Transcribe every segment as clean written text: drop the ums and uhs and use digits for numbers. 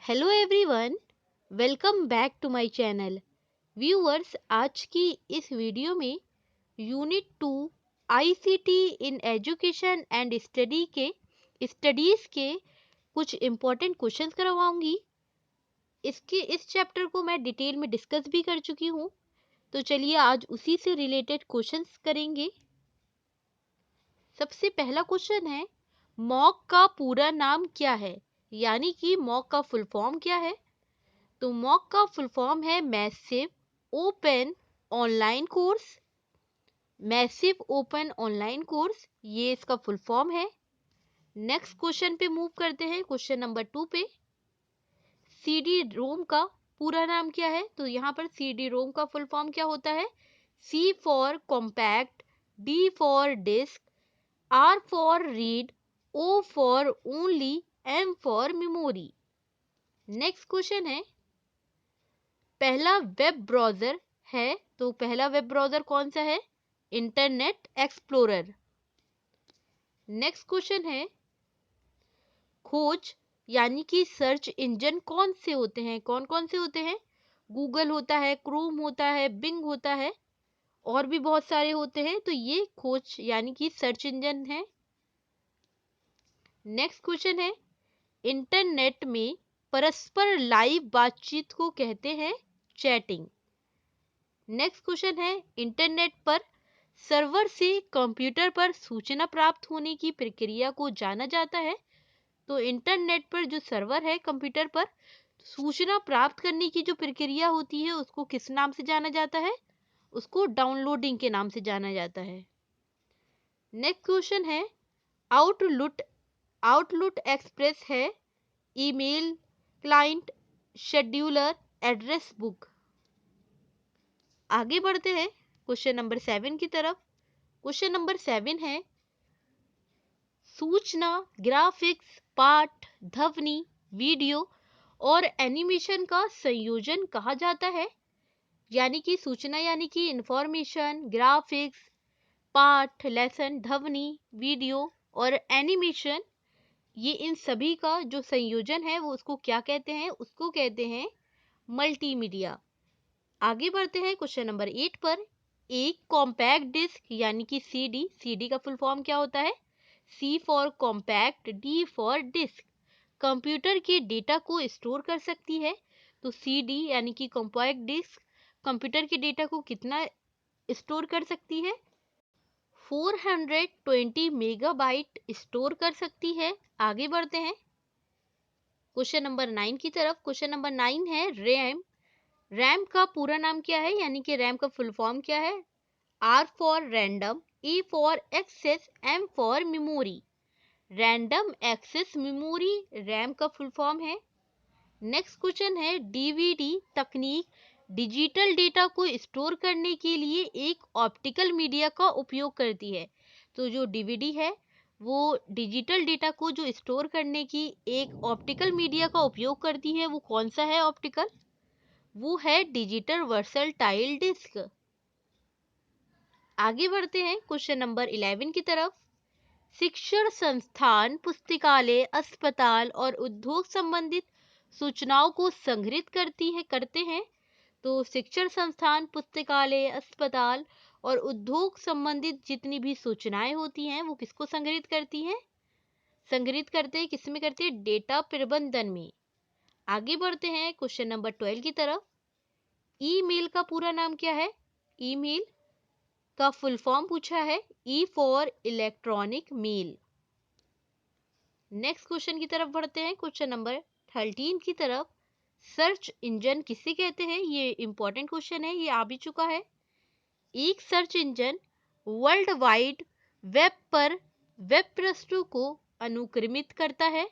Hello everyone, welcome back to my channel. Viewers, आज की इस वीडियो में unit 2 ICT in education and studies के कुछ इम्पोर्टेंट क्वेश्चंस करवाऊंगी। इस चैप्टर को मैं डिटेल में डिस्कस भी कर चुकी हूँ, तो चलिए आज उसी से रिलेटेड क्वेश्चंस करेंगे। सबसे पहला क्वेश्चन है, मॉक का पूरा नाम क्या है, यानी कि मॉक का फुल फॉर्म क्या है। तो मॉक का फुल फॉर्म है massive open online course. Massive open online course, ये इसका फुल फॉर्म है। नेक्स्ट क्वेश्चन पे मूव करते हैं, क्वेश्चन नंबर 2 पे। सीडी रोम का पूरा नाम क्या है। तो यहाँ पर सीडी रोम का फुल फॉर्म क्या होता है। C for compact, D for disc, R for read, O for only, M for memory. Next question है, पहला वेब ब्राउजर है, तो पहला वेब ब्राउजर कौन सा है। Internet explorer. नेक्स्ट क्वेश्चन है, खोज यानी कि सर्च इंजन कौन से होते हैं, कौन कौन से होते हैं। गूगल होता है, क्रोम होता है, बिंग होता है, और भी बहुत सारे होते हैं। तो ये खोज यानी कि सर्च इंजन है। नेक्स्ट क्वेश्चन है, इंटरनेट में परस्पर लाइव बातचीत को कहते हैं चैटिंग। नेक्स्ट क्वेश्चन है, इंटरनेट पर सर्वर से कंप्यूटर पर सूचना प्राप्त होने की प्रक्रिया को जाना जाता है। तो इंटरनेट पर जो सर्वर है, कंप्यूटर पर सूचना प्राप्त करने की जो प्रक्रिया होती है, उसको किस नाम से जाना जाता है। उसको डाउनलोडिंग के नाम से जाना जाता है। नेक्स्ट क्वेश्चन है, आउटलुक आउटलुक एक्सप्रेस है email client, scheduler, address book. आगे बढ़ते हैं क्वेश्चन नंबर 7 की तरफ। क्वेश्चन नंबर 7 है, सूचना ग्राफिक्स, पाठ, ध्वनि, वीडियो और एनिमेशन का संयोजन कहा जाता है। यानी कि सूचना यानी कि इंफॉर्मेशन, ग्राफिक्स, पाठ, लेसन, ध्वनि, वीडियो और एनिमेशन, ये इन सभी का जो संयोजन है वो उसको क्या कहते हैं। उसको कहते हैं मल्टीमीडिया। आगे बढ़ते हैं क्वेश्चन नंबर 8 पर। एक कॉम्पैक्ट डिस्क यानी कि सीडी, सीडी का फुल फॉर्म क्या होता है। C for compact, D for disc, computer के डेटा को स्टोर कर सकती है। तो सीडी यानी कि कॉम्पैक्ट डिस्क कंप्यूटर के डेटा को कितना स्टोर कर सकती है। 420 मेगाबाइट स्टोर कर सकती है। आगे बढ़ते हैं क्वेश्चन नंबर 9 की तरफ। क्वेश्चन नंबर 9 है, रैम। रैम का पूरा नाम क्या है, यानी कि रैम का फुल फॉर्म क्या है। R for random, E for access, M for memory. Random access memory RAM का फुल फॉर्म है। नेक्स्ट क्वेश्चन है, डीवीडी तकनीक डिजिटल डेटा को स्टोर करने के लिए एक ऑप्टिकल मीडिया का उपयोग करती है। तो जो डीवीडी है वो डिजिटल डेटा को जो स्टोर करने की एक ऑप्टिकल मीडिया का उपयोग करती है, वो कौन सा है ऑप्टिकल। वो है डिजिटल वर्सटाइल डिस्क। आगे बढ़ते हैं क्वेश्चन नंबर 11 की तरफ। शिक्षण संस्थान पुस्तकालय, अस्पताल और उद्योग संबंधित सूचनाओं को संग्रहित करते हैं। तो शिक्षण संस्थान, पुस्तकालय, अस्पताल और उद्योग संबंधित जितनी भी सूचनाएं होती हैं वो किसको संग्रहित करती हैं। संग्रहित करते हैं किसमें करते हैं, डेटा प्रबंधन में। आगे बढ़ते हैं क्वेश्चन नंबर 12 की तरफ। ईमेल का पूरा नाम क्या है। ईमेल का फुल फॉर्म पूछा है, E for electronic mail. Next question की तरफ बढ़ते हैं, क्वेश्चन नंबर 13 की तरफ। सर्च इंजन किसे कहते हैं, ये इंपॉर्टेंट क्वेश्चन है, ये आ भी चुका है। एक search engine world wide web पर वेब पृष्ठों को अनुक्रमित करता है।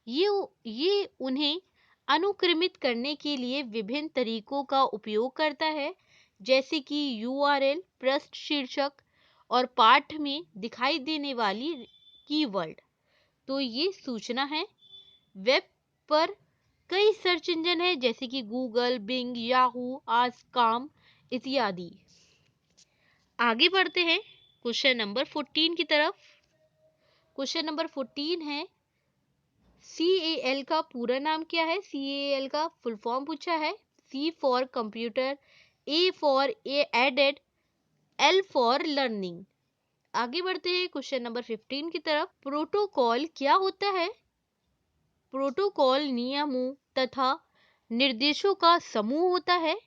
ये उन्हें अनुक्रमित करने के लिए विभिन्न तरीकों का उपयोग करता है, जैसे कि यूआरएल, पृष्ठ शीर्षक और पाठ में दिखाई देने वाली कीवर्ड। तो ये सूचना है। वेब पर कई सर्च इंजन है, जैसे कि गूगल, बिंग, याहू, आस्काम इत्यादि। आगे बढ़ते हैं क्वेश्चन नंबर 14 की तरफ। क्वेश्चन नंबर 14 है, CAL का पूरा नाम क्या है? CAL का फुल फॉर्म पूछा है। C for computer, A for aided, L for learning. आगे बढ़ते हैं क्वेश्चन नंबर 15 की तरफ। प्रोटोकॉल क्या होता है? प्रोटोकॉल नियमों तथा निर्देशों का समूह होता है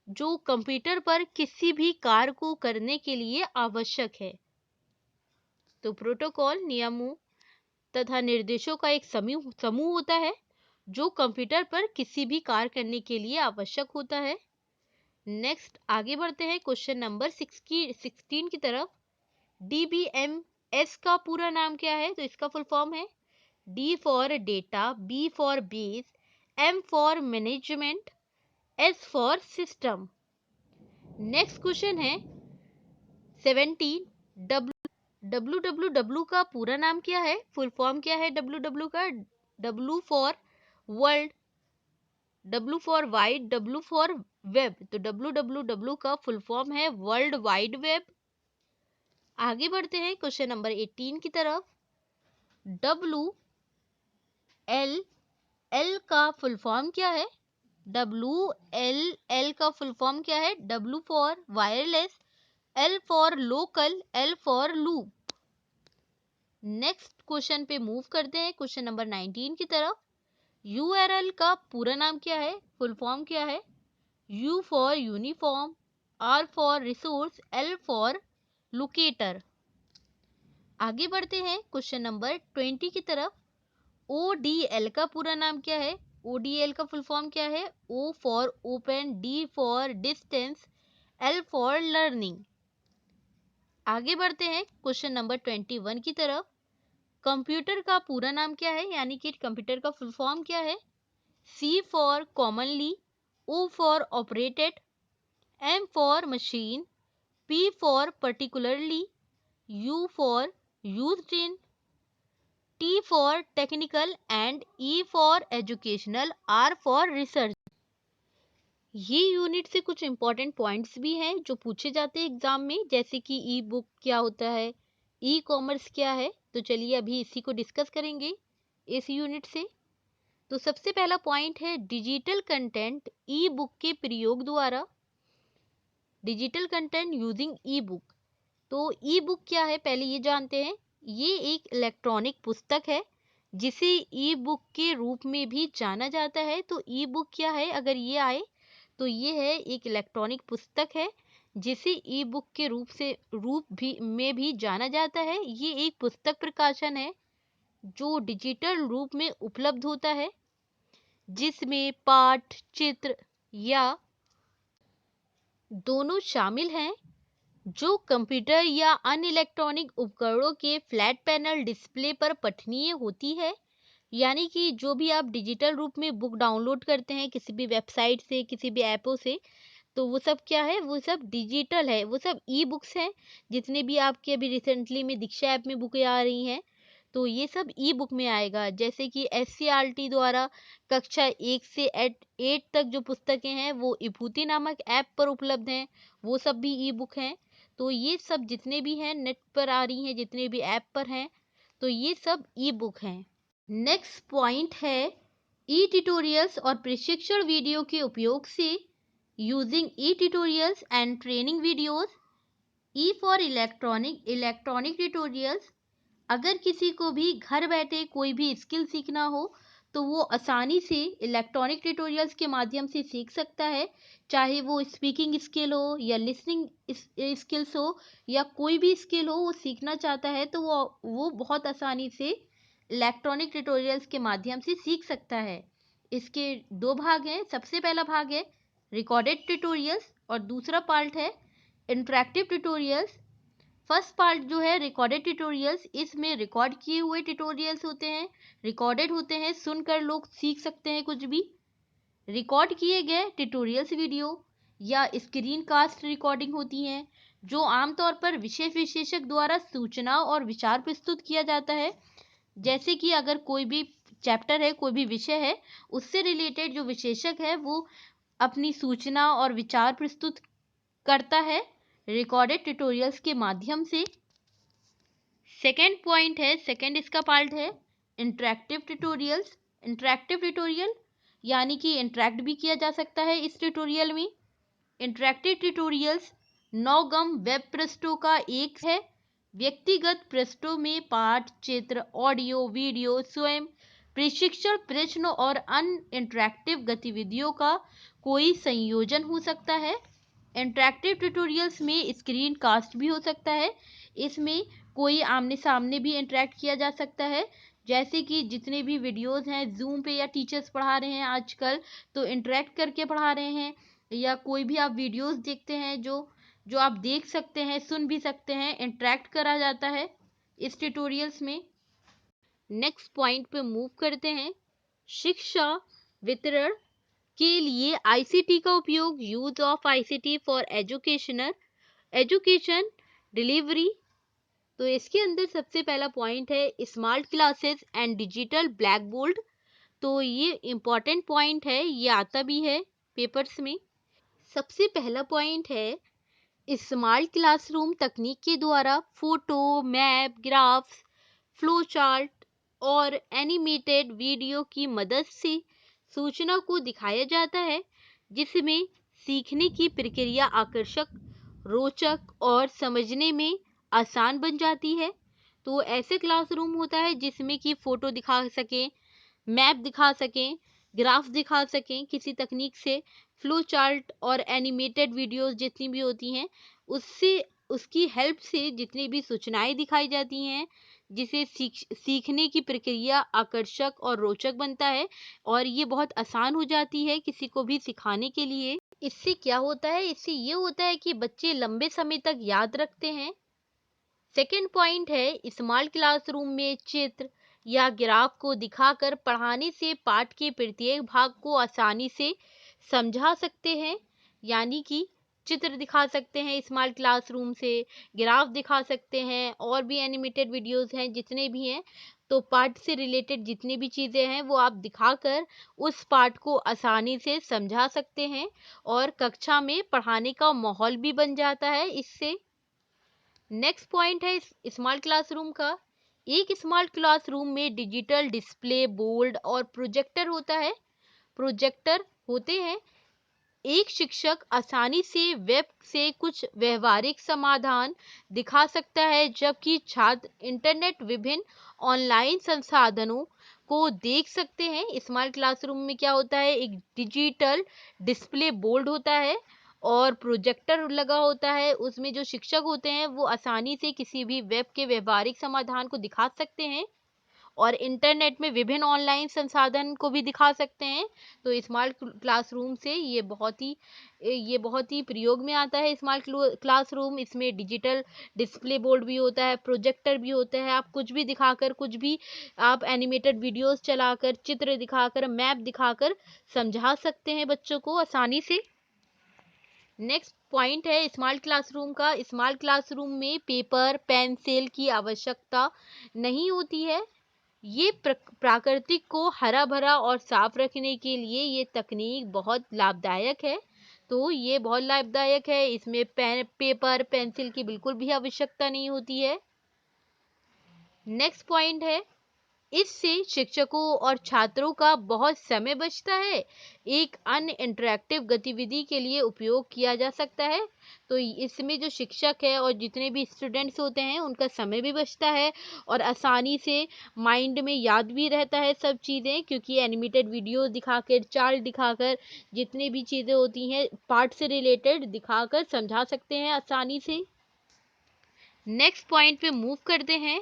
जो कंप्यूटर पर किसी भी कार्य को करने के लिए आवश्यक है। तो प्रोटोकॉल नियमों तथा निर्देशों का एक समूह होता है जो कंप्यूटर पर किसी भी कार्य करने के लिए आवश्यक होता है। नेक्स्ट आगे बढ़ते हैं क्वेश्चन नंबर 16 की तरफ। DBMS का पूरा नाम क्या है? तो इसका फुल फॉर्म है D for data, B for base, M for management, S for system. Next question है 17। WWW का पूरा नाम क्या है? फुल फॉर्म क्या है WWW का? W for world, W for wide, W for web. तो WWW का फुल फॉर्म है वर्ल्ड वाइड वेब। आगे बढ़ते हैं क्वेश्चन नंबर 18 की तरफ। WLL का फुल फॉर्म क्या है? WLL का फुल फॉर्म क्या है? W for wireless, L for local, L for loop. Next question पे मूव करते हैं क्वेश्चन नंबर 19 की तरफ। URL का पूरा नाम क्या है? फुल फॉर्म क्या है? U for uniform, R for resource, L for locator. आगे बढ़ते हैं क्वेश्चन नंबर 20 की तरफ। ODL का पूरा नाम क्या है? ODL का फुल फॉर्म क्या है? O for open, D for distance, L for learning. आगे बढ़ते हैं क्वेश्चन नंबर 21 की तरफ। कंप्यूटर का पूरा नाम क्या है? यानी कि कंप्यूटर का फुल फॉर्म क्या है? C for commonly, O for operated, M for machine, P for particularly, U for used in, T for technical and E for educational, R for research. ये यूनिट से कुछ इंपॉर्टेंट पॉइंट्स भी हैं जो पूछे जाते हैं एग्जाम में, जैसे कि ई बुक क्या होता है, ई कॉमर्स क्या है। तो चलिए अभी इसी को डिस्कस करेंगे इस यूनिट से। तो सबसे पहला पॉइंट है डिजिटल कंटेंट ई बुक के प्रयोग द्वारा। डिजिटल कंटेंट यूजिंग ई बुक। तो ई बुक क्या है पहले ये जानते हैं। ये एक इलेक्ट्रॉनिक पुस्तक है जिसे ई बुक के रूप में भी जाना जाता है। तो ई बुक क्या है अगर ये आए तो ये है एक इलेक्ट्रॉनिक पुस्तक है जिसे ई बुक के रूप में भी जाना जाता है। ये एक पुस्तक प्रकाशन है जो डिजिटल रूप में उपलब्ध होता है जिसमें पाठ, चित्र या दोनों शामिल हैं जो कंप्यूटर या अन्य इलेक्ट्रॉनिक उपकरणों के फ्लैट पैनल डिस्प्ले पर पठनीय होती है। यानी कि जो भी आप डिजिटल रूप में बुक डाउनलोड करते हैं किसी भी वेबसाइट से, किसी भी ऐपों से, तो वो सब क्या है, वो सब डिजिटल है, वो सब ई बुक्स हैं। जितने भी आपके अभी रिसेंटली में दीक्षा ऐप में बुकें आ रही हैं तो ये सब ई बुक में आएगा। जैसे कि SCRT द्वारा कक्षा 1 से 8 तक जो पुस्तकें हैं वो विभूति नामक ऐप पर उपलब्ध हैं, वो सब भी ई बुक हैं। तो ये सब जितने भी हैं नेट पर आ रही हैं, जितने भी ऐप पर हैं, तो ये सब ई बुक हैं। नेक्स्ट पॉइंट है ई ट्यूटोरियल्स और प्रशिक्षण वीडियो के उपयोग से using E tutorials and training videos. E for electronic tutorials. अगर किसी को भी घर बैठे कोई भी स्किल सीखना हो तो वो आसानी से इलेक्ट्रॉनिक ट्यूटोरियल्स के माध्यम से सीख सकता है। चाहे वो स्पीकिंग स्किल हो या लिसनिंग स्किल्स हो या कोई भी स्किल हो वो सीखना चाहता है तो वो बहुत आसानी से इलेक्ट्रॉनिक ट्यूटोरियल्स के माध्यम से सीख सकता है। इसके दो भाग हैं। सबसे पहला भाग है रिकॉर्डेड ट्यूटोरियल्स और दूसरा पार्ट है इंटरेक्टिव ट्यूटोरियल्स। फर्स्ट पार्ट जो है रिकॉर्डेड ट्यूटोरियल्स, इसमें रिकॉर्ड किए हुए ट्यूटोरियल्स होते हैं, रिकॉर्डेड होते हैं, सुनकर लोग सीख सकते हैं कुछ भी। रिकॉर्ड किए गए ट्यूटोरियल्स वीडियो या स्क्रीन कास्ट रिकॉर्डिंग होती हैं जो आमतौर पर विषय विशेषज्ञ द्वारा सूचना और विचार प्रस्तुत किया जाता है। जैसे कि अगर कोई भी चैप्टर है, कोई भी विषय है, उससे रिलेटेड जो विशेषज्ञ है वो अपनी सूचना और विचार प्रस्तुत करता है रिकॉर्डेड ट्यूटोरियल्स के माध्यम से। सेकेंड पॉइंट है, सेकेंड इसका पार्ट है इंटरेक्टिव ट्यूटोरियल यानी कि इंटरेक्ट भी किया जा सकता है इस ट्यूटोरियल में। इंटरेक्टिव ट्यूटोरियल्स नौगम वेब पृष्ठों का एक है। व्यक्तिगत पृष्ठों में पाठ, चित्र, ऑडियो, वीडियो, स्वयं प्रशिक्षण प्रश्न और अन्य इंटरेक्टिव गतिविधियों का कोई संयोजन हो सकता है। इंटरेक्टिव ट्यूटोरियल्स में स्क्रीन कास्ट भी हो सकता है। इसमें कोई आमने सामने भी इंटरेक्ट किया जा सकता है, जैसे कि जितने भी वीडियोस हैं जूम पे या टीचर्स पढ़ा रहे हैं आजकल तो इंटरेक्ट करके पढ़ा रहे हैं, या कोई भी आप वीडियोस देखते हैं जो जो आप देख सकते हैं, सुन भी सकते हैं, इंटरेक्ट करा जाता है इस ट्यूटोरियल्स में। नेक्स्ट पॉइंट पे मूव करते हैं। शिक्षा वितरण के लिए आईसीटी का उपयोग, use of ICT for education delivery. तो इसके अंदर सबसे पहला पॉइंट है smart classes and digital black board. तो ये इम्पॉर्टेंट पॉइंट है, ये आता भी है पेपर्स में। सबसे पहला पॉइंट है स्मार्ट क्लासरूम तकनीक के द्वारा photo, map, graphs, flow chart और एनिमेटेड वीडियो की मदद से सूचना को दिखाया जाता है, जिसमें सीखने की प्रक्रिया आकर्षक, रोचक और समझने में आसान बन जाती है। तो ऐसे क्लासरूम होता है जिसमें कि फोटो दिखा सकें, मैप दिखा सकें, ग्राफ दिखा सकें किसी तकनीक से, फ्लो चार्ट और एनिमेटेड वीडियोस जितनी भी होती हैं उससे, उसकी हेल्प से जितनी भी सूचनाएं दिखाई जाती हैं, जिसे सीखने की प्रक्रिया आकर्षक और रोचक बनता है और ये बहुत आसान हो जाती है किसी को भी सिखाने के लिए। इससे क्या होता है, इससे ये होता है कि बच्चे लंबे समय तक याद रखते हैं। सेकेंड पॉइंट है स्मार्ट क्लासरूम में चित्र या ग्राफ को दिखाकर पढ़ाने से पाठ के प्रत्येक भाग को आसानी से समझा सकते हैं। यानी कि चित्र दिखा सकते हैं स्मार्ट क्लासरूम से, ग्राफ दिखा सकते हैं, और भी एनिमेटेड वीडियोस हैं जितने भी हैं, तो पाठ से रिलेटेड जितनी भी चीज़ें हैं वो आप दिखाकर उस पाठ को आसानी से समझा सकते हैं और कक्षा में पढ़ाने का माहौल भी बन जाता है इससे। नेक्स्ट पॉइंट है स्मार्ट क्लासरूम का। एक स्मार्ट क्लासरूम में डिजिटल डिस्प्ले बोर्ड और प्रोजेक्टर होता है, प्रोजेक्टर होते हैं। एक शिक्षक आसानी से वेब से कुछ व्यवहारिक समाधान दिखा सकता है, जबकि छात्र इंटरनेट विभिन्न ऑनलाइन संसाधनों को देख सकते हैं। स्मार्ट क्लासरूम में क्या होता है, एक डिजिटल डिस्प्ले बोर्ड होता है और प्रोजेक्टर लगा होता है, उसमें जो शिक्षक होते हैं वो आसानी से किसी भी वेब के व्यवहारिक समाधान को दिखा सकते हैं और इंटरनेट में विभिन्न ऑनलाइन संसाधन को भी दिखा सकते हैं। तो स्मार्ट क्लासरूम से ये बहुत ही प्रयोग में आता है स्मार्ट क्लासरूम। इसमें डिजिटल डिस्प्ले बोर्ड भी होता है, प्रोजेक्टर भी होता है, आप कुछ भी दिखाकर, कुछ भी आप एनिमेटेड वीडियोस चलाकर, चित्र दिखाकर, मैप दिखाकर समझा सकते हैं बच्चों को आसानी से। नेक्स्ट पॉइंट है स्मार्ट क्लासरूम का। स्मार्ट क्लासरूम में पेपर पेंसिल की आवश्यकता नहीं होती है। ये प्राकृतिक को हरा भरा और साफ रखने के लिए ये तकनीक बहुत लाभदायक है। तो ये बहुत लाभदायक है, इसमें पेपर पेंसिल की बिल्कुल भी आवश्यकता नहीं होती है। नेक्स्ट पॉइंट है इससे शिक्षकों और छात्रों का बहुत समय बचता है। एक अन्य इंटरेक्टिव गतिविधि के लिए उपयोग किया जा सकता है। तो इसमें जो शिक्षक है और जितने भी स्टूडेंट्स होते हैं उनका समय भी बचता है और आसानी से माइंड में याद भी रहता है सब चीज़ें, क्योंकि एनिमेटेड वीडियो दिखाकर, चार्ट दिखाकर, जितनी भी चीज़ें होती हैं पाठ से रिलेटेड दिखाकर समझा सकते हैं आसानी से। नेक्स्ट पॉइंट पे मूव करते हैं।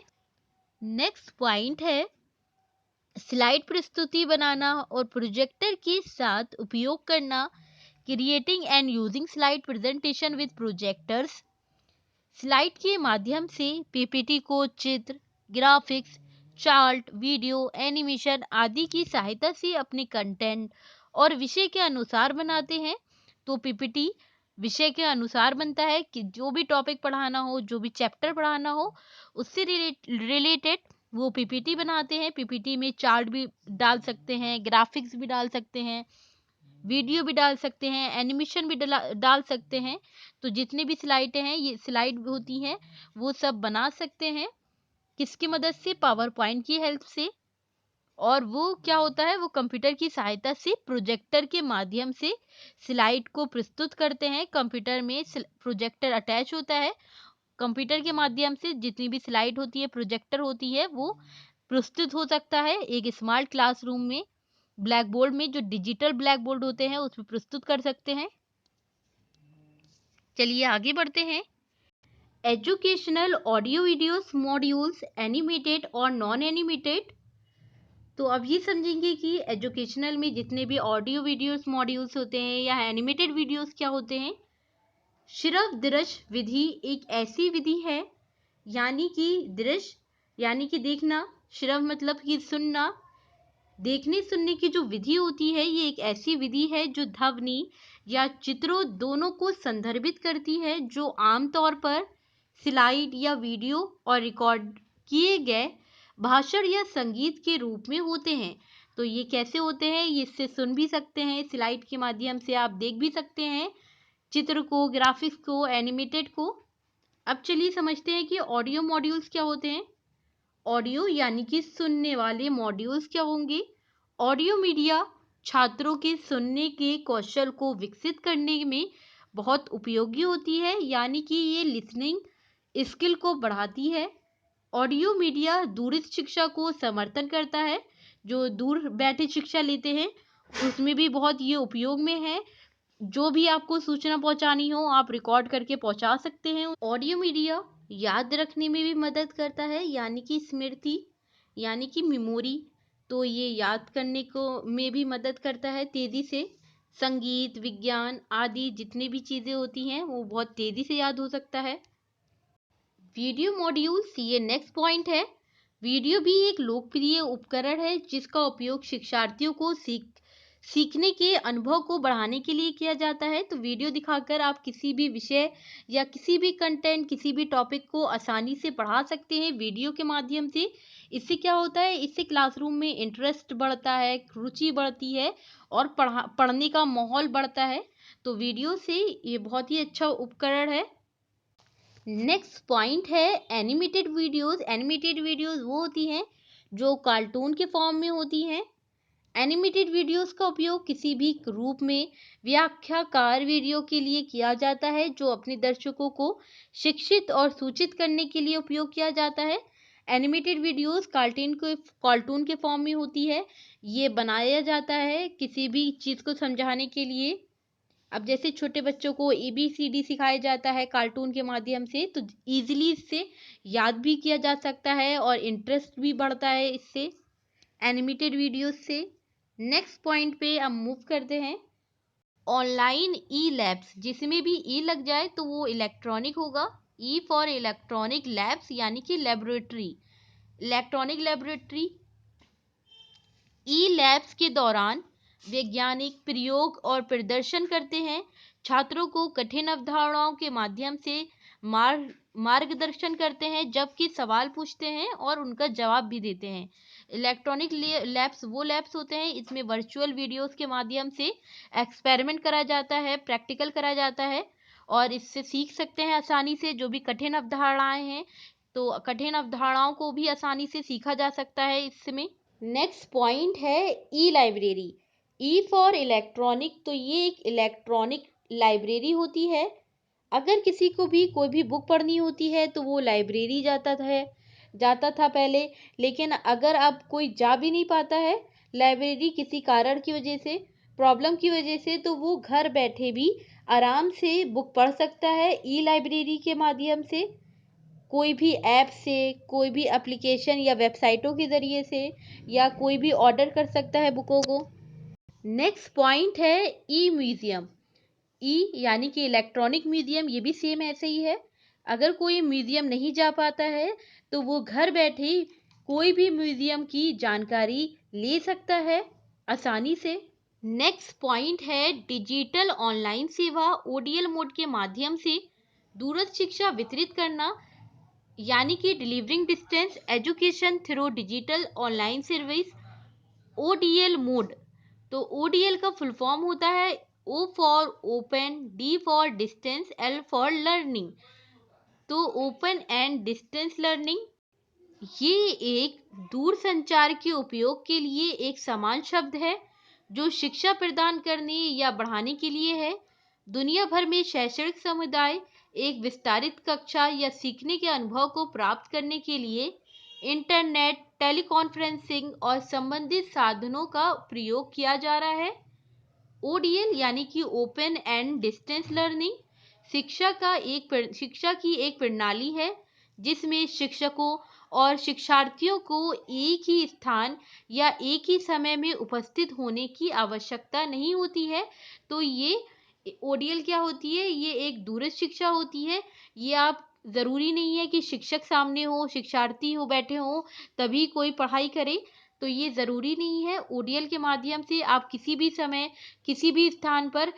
नेक्स्ट पॉइंट है स्लाइड प्रस्तुति बनाना और प्रोजेक्टर के साथ उपयोग करना। Creating and using slide presentation with projectors. Slide के माध्यम से पीपीटी को चित्र, ग्राफिक्स, चार्ट, वीडियो, एनिमेशन आदि की सहायता से अपने कंटेंट और विषय के अनुसार बनाते हैं। तो पीपीटी विषय के अनुसार बनता है कि जो भी टॉपिक पढ़ाना हो, जो भी चैप्टर पढ़ाना हो, उससे रिलेटेड वो पीपीटी बनाते हैं। पीपीटी में चार्ट भी डाल सकते हैं, ग्राफिक्स भी डाल सकते हैं, वीडियो भी डाल सकते हैं, एनिमेशन भी डाल सकते हैं। तो जितनी भी स्लाइडें हैं, ये स्लाइड होती हैं, वो सब बना सकते हैं किसकी मदद से, पावर पॉइंट की हेल्प से। और वो क्या होता है, वो कंप्यूटर की सहायता से प्रोजेक्टर के माध्यम से स्लाइड को प्रस्तुत करते हैं। कंप्यूटर में प्रोजेक्टर अटैच होता है। कंप्यूटर के माध्यम से जितनी भी स्लाइड होती है, प्रोजेक्टर होती है, वो प्रस्तुत हो सकता है एक स्मार्ट क्लासरूम में, ब्लैक बोर्ड में, जो डिजिटल ब्लैक बोर्ड होते हैं उसमें प्रस्तुत कर सकते हैं। चलिए आगे बढ़ते हैं। Educational audio videos modules, animated और नॉन एनिमेटेड। तो अब ये समझेंगे कि एजुकेशनल में जितने भी ऑडियो वीडियोस मॉड्यूल्स होते हैं या एनिमेटेड वीडियोस क्या होते हैं। श्रव्य दृश्य विधि एक ऐसी विधि है, यानी कि दृश्य यानी कि देखना, श्रव्य मतलब कि सुनना, देखने सुनने की जो विधि होती है, ये एक ऐसी विधि है जो ध्वनि या चित्रों दोनों को संदर्भित करती है, जो आमतौर पर स्लाइड या वीडियो और रिकॉर्ड किए गए भाषण या संगीत के रूप में होते हैं। तो ये कैसे होते हैं, ये इससे सुन भी सकते हैं, स्लाइड के माध्यम से आप देख भी सकते हैं चित्र को, ग्राफिक्स को, एनिमेटेड को। अब चलिए समझते हैं कि ऑडियो मॉड्यूल्स क्या होते हैं। ऑडियो यानी कि सुनने वाले मॉड्यूल्स क्या होंगे। ऑडियो मीडिया छात्रों के सुनने के कौशल को विकसित करने में बहुत उपयोगी होती है, यानी कि ये लिसनिंग स्किल को बढ़ाती है। ऑडियो मीडिया दूरस्थ शिक्षा को समर्थन करता है, जो दूर बैठे शिक्षा लेते हैं उसमें भी बहुत ये उपयोग में है। जो भी आपको सूचना पहुंचानी हो आप रिकॉर्ड करके पहुंचा सकते हैं। ऑडियो मीडिया याद रखने में भी मदद करता है, यानी कि स्मृति यानी कि मेमोरी। तो ये याद करने को में भी मदद करता है तेजी से। संगीत, विज्ञान आदि जितनी भी चीजें होती हैं वो बहुत तेजी से याद हो सकता है। वीडियो मॉड्यूल्स, ये नेक्स्ट पॉइंट है। वीडियो भी एक लोकप्रिय उपकरण है जिसका उपयोग शिक्षार्थियों को सीखने के अनुभव को बढ़ाने के लिए किया जाता है। तो वीडियो दिखाकर आप किसी भी विषय या किसी भी कंटेंट, किसी भी टॉपिक को आसानी से पढ़ा सकते हैं वीडियो के माध्यम से। इससे क्या होता है, इससे क्लासरूम में इंटरेस्ट बढ़ता है, रुचि बढ़ती है और पढ़ने का माहौल बढ़ता है। तो वीडियो से ये बहुत ही अच्छा उपकरण है। नेक्स्ट पॉइंट है एनिमेटेड वीडियोस। एनिमेटेड वीडियोस वो होती हैं जो कार्टून के फॉर्म में होती हैं। एनिमेटेड वीडियोस का उपयोग किसी भी रूप में व्याख्याकार वीडियो के लिए किया जाता है, जो अपने दर्शकों को शिक्षित और सूचित करने के लिए उपयोग किया जाता है। एनिमेटेड वीडियोस कार्टून के फॉर्म में होती है। ये बनाया जाता है किसी भी चीज़ को समझाने के लिए। अब जैसे छोटे बच्चों को ABCD सिखाया जाता है कार्टून के माध्यम से, तो इजीली इससे याद भी किया जा सकता है और इंटरेस्ट भी बढ़ता है इससे, एनिमेटेड वीडियोस से। नेक्स्ट पॉइंट पे अब मूव करते हैं। ऑनलाइन ई लैब्स, जिसमें भी ई लग जाए तो वो इलेक्ट्रॉनिक होगा। ई फॉर इलेक्ट्रॉनिक लैब्स यानी कि लेबोरेटरी, इलेक्ट्रॉनिक लेबोरेटरी। ई लैब्स के दौरान वैज्ञानिक प्रयोग और प्रदर्शन करते हैं, छात्रों को कठिन अवधारणाओं के माध्यम से मार्गदर्शन करते हैं, जबकि सवाल पूछते हैं और उनका जवाब भी देते हैं। इलेक्ट्रॉनिक लैब्स वो लैब्स होते हैं, इसमें वर्चुअल वीडियोस के माध्यम से एक्सपेरिमेंट करा जाता है, प्रैक्टिकल करा जाता है और इससे सीख सकते हैं आसानी से जो भी कठिन अवधारणाएं हैं। तो कठिन अवधारणाओं को भी आसानी से सीखा जा सकता है इसमें। नेक्स्ट पॉइंट है ई लाइब्रेरी। ई फॉर इलेक्ट्रॉनिक, तो ये एक इलेक्ट्रॉनिक लाइब्रेरी होती है। अगर किसी को भी कोई भी बुक पढ़नी होती है तो वो लाइब्रेरी जाता था पहले, लेकिन अगर अब कोई जा भी नहीं पाता है लाइब्रेरी किसी कारण की वजह से, प्रॉब्लम की वजह से, तो वो घर बैठे भी आराम से बुक पढ़ सकता है ई लाइब्रेरी के माध्यम से। कोई भी ऐप से, कोई भी एप्लीकेशन या वेबसाइटों के ज़रिए से, या कोई भी ऑर्डर कर सकता है बुकों को। नेक्स्ट पॉइंट है ई म्यूज़ियम। ई यानी कि इलेक्ट्रॉनिक म्यूज़ियम, ये भी सेम ऐसे ही है। अगर कोई म्यूज़ियम नहीं जा पाता है तो वो घर बैठे कोई भी म्यूज़ियम की जानकारी ले सकता है आसानी से। नेक्स्ट पॉइंट है डिजिटल ऑनलाइन सेवा। ODL मोड के माध्यम से दूरस्थ शिक्षा वितरित करना, यानी कि delivering distance education through digital online service, ODL mode. तो ODL का फुल फॉर्म होता है O for open, D for distance, L for learning. तो ओपन एंड डिस्टेंस लर्निंग। ये एक दूरसंचार के उपयोग के लिए एक समान शब्द है जो शिक्षा प्रदान करने या बढ़ाने के लिए है। दुनिया भर में शैक्षणिक समुदाय एक विस्तारित कक्षा या सीखने के अनुभव को प्राप्त करने के लिए इंटरनेट, टेलीकॉन्फ्रेंसिंग और संबंधित साधनों का प्रयोग किया जा रहा है। ओडीएल यानी कि ओपन एंड डिस्टेंस लर्निंग शिक्षा की एक प्रणाली है जिसमें शिक्षकों और शिक्षार्थियों को एक ही स्थान या एक ही समय में उपस्थित होने की आवश्यकता नहीं होती है। तो ये ओडीएल क्या होती है? ये एक दूरस्थ शिक्षा होती है। ये आप जरूरी नहीं है कि शिक्षक सामने हो, शिक्षार्थी हो बैठे हो तभी कोई पढ़ाई करे। तो ये जरूरी नहीं है। ओडीएल के माध्यम से आप किसी भी समय, किसी भी स्थान पर,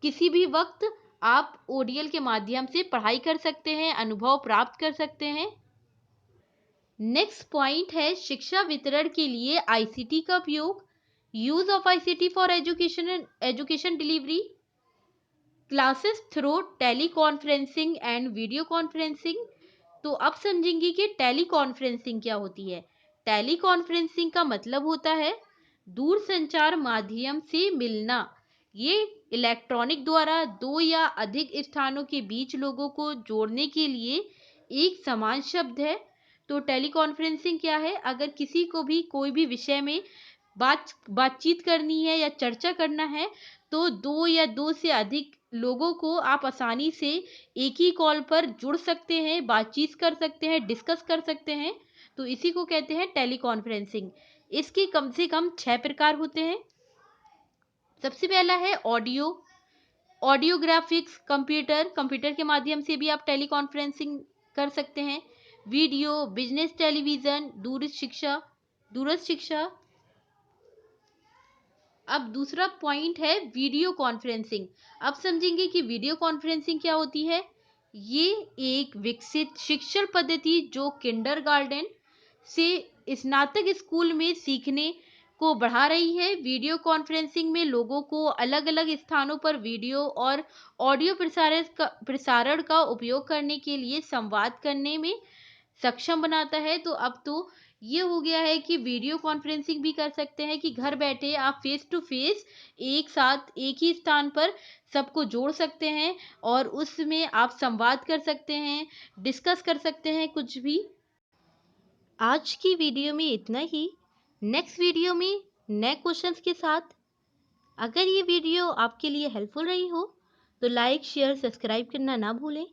किसी भी वक्त आप ओडीएल के माध्यम से पढ़ाई कर सकते हैं, अनुभव प्राप्त कर सकते हैं। नेक्स्ट पॉइंट है शिक्षा वितरण के लिए आईसीटी का उपयोग। Use of ICT for education delivery classes through teleconferencing and video conferencing. तो अब समझेंगे कि टेली कॉन्फ्रेंसिंग क्या होती है। टेली कॉन्फ्रेंसिंग का मतलब होता है दूर संचार माध्यम से मिलना। ये इलेक्ट्रॉनिक द्वारा दो या अधिक स्थानों के बीच लोगों को जोड़ने के लिए एक समान शब्द है। तो टेली कॉन्फ्रेंसिंग क्या है? अगर किसी को भी कोई भी विषय में बातचीत करनी है या चर्चा करना है तो दो या दो से अधिक लोगों को आप आसानी से एक ही कॉल पर जुड़ सकते हैं, बातचीत कर सकते हैं, डिस्कस कर सकते हैं। तो इसी को कहते हैं टेली कॉन्फ्रेंसिंग। इसके कम से कम 6 प्रकार होते हैं। सबसे पहला है ऑडियो। ऑडियो ग्राफिक्स, कंप्यूटर के माध्यम से भी आप टेली कॉन्फ्रेंसिंग कर सकते हैं। वीडियो, बिजनेस टेलीविजन, दूरस्थ शिक्षा। अब दूसरा पॉइंट है वीडियो कॉन्फ्रेंसिंग। अब समझेंगे कि वीडियो कॉन्फ्रेंसिंग क्या होती है। ये एक विकसित शिक्षण पद्धति जो किंडरगार्टन से स्नातक स्कूल में सीखने को बढ़ा रही है। वीडियो कॉन्फ्रेंसिंग में लोगों को अलग अलग स्थानों पर वीडियो और ऑडियो प्रसारण का उपयोग करने के लिए संवाद करने में सक्षम बनाता है। तो अब तो ये हो गया है कि वीडियो कॉन्फ्रेंसिंग भी कर सकते हैं कि घर बैठे आप फेस टू फेस एक साथ एक ही स्थान पर सबको जोड़ सकते हैं और उसमें आप संवाद कर सकते हैं, डिस्कस कर सकते हैं कुछ भी। आज की वीडियो में इतना ही। नेक्स्ट वीडियो में नए क्वेश्चंस के साथ। अगर ये वीडियो आपके लिए हेल्पफुल रही हो तो लाइक, शेयर, सब्सक्राइब करना ना भूलें।